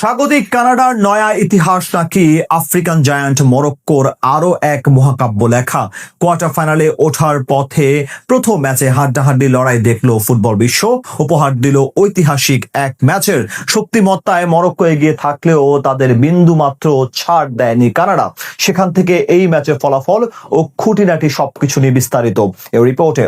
স্বাগতিক কানাডার নয়া ইতিহাস নাকি আফ্রিকান জায়ান্ট মরক্কোর আরো এক মহাকাব্য লেখা। কোয়ার্টার ফাইনালে ওঠার পথে প্রথম ম্যাচে হাড্ডাহাড্ডি লড়াই দেখলো ফুটবল বিশ্ব। উপহার দিল ঐতিহাসিক এক ম্যাচের। শক্তিমত্তায় মরক্কো এগিয়ে থাকলেও তাদের বিন্দু মাত্র ছাড় দেয়নি কানাডা। সেখান থেকে এই ম্যাচের ফলাফল ও খুঁটিনাটি সবকিছু নিয়ে বিস্তারিত এই রিপোর্টে।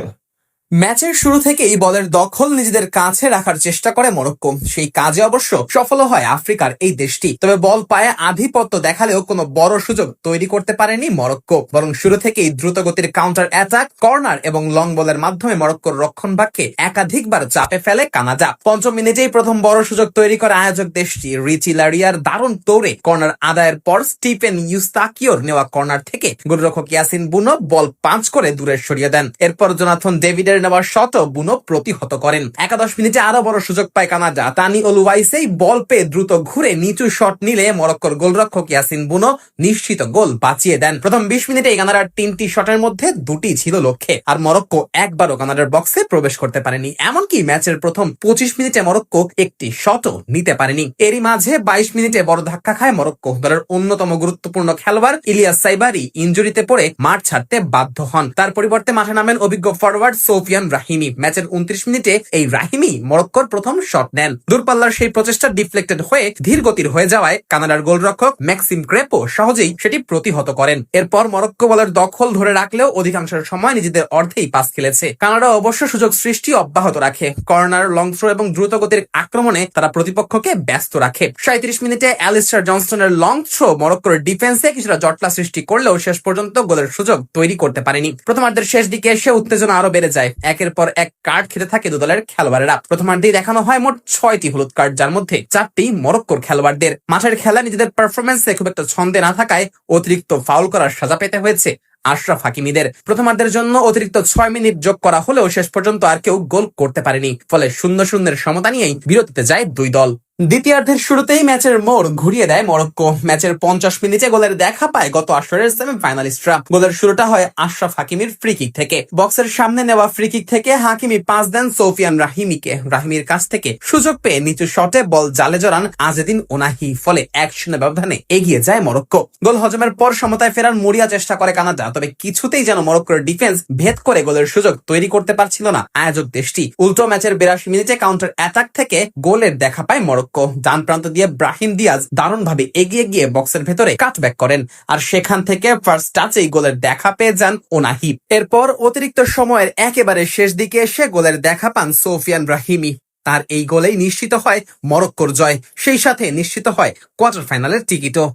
ম্যাচের শুরু থেকেই বলের দখল নিজেদের কাছে রাখার চেষ্টা করে মরক্কো। সেই কাজে অবশ্য সফল হয় আফ্রিকার এই দেশটি। তবে বল পায়ে আধিপত্য দেখালেও কোনো বড় সুযোগ তৈরি করতে পারেনি মরক্কো। বরং শুরু থেকেই দ্রুতগতির কাউন্টার অ্যাটাক, কর্নার এবং লং বলের মাধ্যমে মরক্কোর রক্ষণভাগকে একাধিকবার চাপে ফেলে কানাডা। পঞ্চম মিনিটেই প্রথম বড় সুযোগ তৈরি করে আয়োজক দেশটি। রিচি লারিয়ার দারুণ দৌড়ে কর্নার আদায়ের পর স্টিফেন ইউস্তাকিওর নেওয়া কর্নার থেকে গোলরক্ষক ইয়াসিন বুনো বল পাঞ্চ করে দূরে সরিয়ে দেন। এরপর জোনাথন ডেভিডের নেওয়ার শট বুনো প্রতিহত করেন। একাদশ মিনিটে আরো বড় সুযোগ পায় কানাডা। তানি অলুওয়াইসেই বল পেয়ে দ্রুত ঘুরে নিচু শট নিলে মরক্কোর গোলরক্ষক ইয়াসিন বুনো নিশ্চিত গোল বাঁচিয়ে দেন। প্রথম 20 মিনিটে কানাডার 3টি শটের মধ্যে 2টি ছিল লক্ষ্যে, আর মরক্কো একবারও কানাডার বক্সে প্রবেশ করতে পারেনি। এমনকি ম্যাচের প্রথম 25 মিনিটে মরক্কো একটি শটও নিতে পারেনি। এরই মাঝে 22 মিনিটে বড় ধাক্কা খায় মরক্কো। দলের অন্যতম গুরুত্বপূর্ণ খেলোয়াড় ইলিয়াস সাইবারি ইনজুরিতে পড়ে মাঠ ছাড়তে বাধ্য হন। তার পরিবর্তে মাঠে নামেন অভিজ্ঞ ফরওয়ার্ড সোফিয়ান রাহিমি। ম্যাচের 29 মিনিটে এই রাহিমি মরক্কোর প্রথম শট নেন। দূরপাল্লার সেই প্রচেষ্টা ডিফ্লেক্টেড হয়ে ধীর গতির হয়ে যাওয়ায় কানাডার গোলরক্ষক ম্যাক্সিম ক্রেপো সহজেই সেটি প্রতিহত করেন। এরপর মরক্কো বলের দখল ধরে রাখলেও অধিকাংশ সময় নিজেদের অর্ধেই পাস খেলেছে। কানাডা অবশ্য সুযোগ সৃষ্টি অব্যাহত রাখে। কর্নার, লং থ্রো এবং দ্রুত গতির আক্রমণে তারা প্রতিপক্ষকে ব্যস্ত রাখে। 37 মিনিটে অ্যালিস্টার জনসনের লং থ্রো মরক্কোর ডিফেন্সে কিছুটা জটলা সৃষ্টি করলেও শেষ পর্যন্ত গোলের সুযোগ তৈরি করতে পারেনি। প্রথমার্ধের শেষ দিকে এসে উত্তেজনা আরো বেড়ে যায়। একের পর এক কার্ড খেতে থাকে দু দলের খেলোয়াড়েরা। প্রথমার্ধেই দেখানো হয় মোট 6টি হলুদ কার্ড, যার মধ্যে 4টি মরক্কোর খেলোয়াড়দের। মাঠের খেলা নিজেদের পারফরমেন্সে খুব একটা ছন্দে না থাকায় অতিরিক্ত ফাউল করার সাজা পেতে হয়েছে আশরাফ হাকিমিদের। প্রথমার্ধের জন্য অতিরিক্ত 6 মিনিট যোগ করা হলেও শেষ পর্যন্ত আর কেউ গোল করতে পারেনি। ফলে 0-0 সমতা নিয়েই বিরতিতে যায় দুই দল। দ্বিতীয়ার্ধের শুরুতেই ম্যাচের মোড় ঘুরিয়ে দেয় মরক্কো। ম্যাচের 50 মিনিটে গোলের দেখা পায় গত আসরের সেমিফাইনালিস্টরা। গোলের শুরুটা হয় আশরাফ হাকিমির ফ্রি কিক থেকে। বক্সের সামনে নেওয়া ফ্রি কিক থেকে হাকিমি পাস দেন সোফিয়ান রাহিমিকে। রাহিমির কাছ থেকে সুযোগ পেয়ে নিচু শটে বল জালে জড়ান আজেদিন ওনাহি। ফলে 1-0 ব্যবধানে এগিয়ে যায় মরক্কো। গোল হজমের পর সমতায় ফেরার মরিয়া চেষ্টা করে কানাডা, তবে কিছুতেই যেন মরক্কোর ডিফেন্স ভেদ করে গোলের সুযোগ তৈরি করতে পারছিল না আয়োজক দেশটি। উল্টো ম্যাচের 82 মিনিটে কাউন্টার অ্যাটাক থেকে গোলের দেখা পায় মরক্কো। ডান প্রান্ত দিয়ে ব্রাহিম দিয়াজ দারুণভাবে এগিয়ে গিয়ে বক্সের ভেতরে কাটব্যাক করেন, আর সেখান থেকে ফার্স্ট টাচেই গোলের দেখা পেয়ে যান ওনাহি। এরপর অতিরিক্ত সময়ের একেবারে শেষ দিকে এসে গোলের দেখা পান সোফিয়ান রাহিমি। তার এই গোলেই নিশ্চিত হয় মরক্কোর জয়, সেই সাথে নিশ্চিত হয় কোয়ার্টার ফাইনালের টিকিটও।